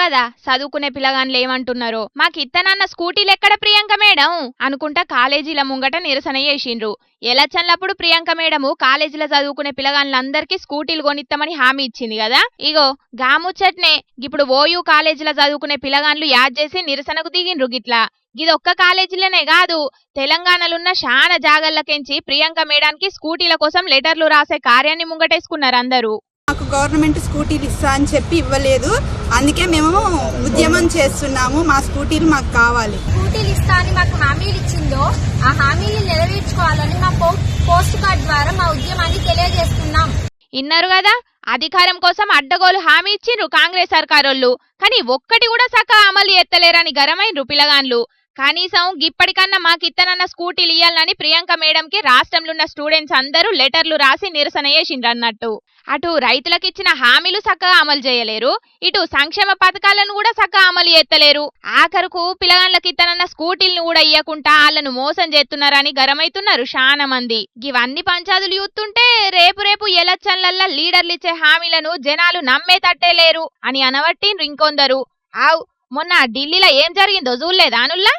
కదా చదువుకునే పిల్లగాన్లు ఏమంటున్నారో. మాకు ఇత్తనన్న స్కూటీలు ఎక్కడ ప్రియాంక మేడం అనుకుంటా కాలేజీల ముంగట నిరసన చేసిండ్రు. ఎలక్షన్లప్పుడు ప్రియాంక మేడము కాలేజీలో చదువుకునే పిల్లగాన్లందరికీ స్కూటీలు కొనిస్తామని హామీ ఇచ్చింది కదా. ఇగో గాముచ్చట్నే ఇప్పుడు ఓయూ కాలేజీలో చదువుకునే పిల్లగాన్లు యాద్ చేసి నిరసనకు దిగిండ్రు. గిట్లా గిదొక్క కాలేజీలోనే కాదు, తెలంగాణలున్న శాన జాగల్లకెంచి ప్రియాంక మేడానికి స్కూటీల కోసం లెటర్లు రాసే కార్యాన్ని ముంగటేసుకున్నారు అందరూ. మాకు గవర్నమెంట్ స్కూటీలు ఇస్తా అని చెప్పి ఇవ్వలేదు, అందుకే మేము ఉద్యమం చేస్తున్నాము. మా స్కూటీలు మాకు కావాలి. స్కూటీలు ఇస్తా అని మాకు హామీలు ఇచ్చిందో ఆ హామీలు నెరవేర్చుకోవాలని మా పోస్ట్ కార్డ్ ద్వారా మా ఉద్యమాన్ని తెలియజేస్తున్నాం. ఇన్నారు కదా, అధికారం కోసం అడ్డగోలు హామీ ఇచ్చిండ్రు కాంగ్రెస్ సర్కారోళ్ళు, కానీ ఒక్కటి కూడా సకా అమలు ఎత్తలేరని గరమైండ్రు పిల్లగాన్లు. కనీసం ఇప్పటికన్నా మాకిత్తనన్న స్కూటీలు ఇయ్యాలని ప్రియాంక మేడంకి రాష్ట్రంలో ఉన్న స్టూడెంట్స్ అందరూ లెటర్లు రాసి నిరసన చేసిండ్రు అన్నట్టు. అటు రైతులకిచ్చిన హామీలు సక్కగా అమలు చేయలేరు, ఇటు సంక్షేమ పథకాలను కూడా సక్కగా అమలు చేస్తలేరు. ఆఖరుకు పిల్లగాన్లకి ఇత్తనన్న స్కూటీలను కూడా ఇయ్యకుండా వాళ్ళను మోసం చేస్తున్నారని గరమైతున్నారు చాలా మంది. ఇవన్నీ పంచాదులు చూస్తుంటే రేపు ఎలక్షన్లల్లా లీడర్లు ఇచ్చే హామీలను జనాలు నమ్మే తట్టేలేరు అని అనబట్టిండ్రు ఇంకొందరు. మొన్న ఢిల్లీలో ఏం జరిగిందో చూడలేదా అనుల్లా?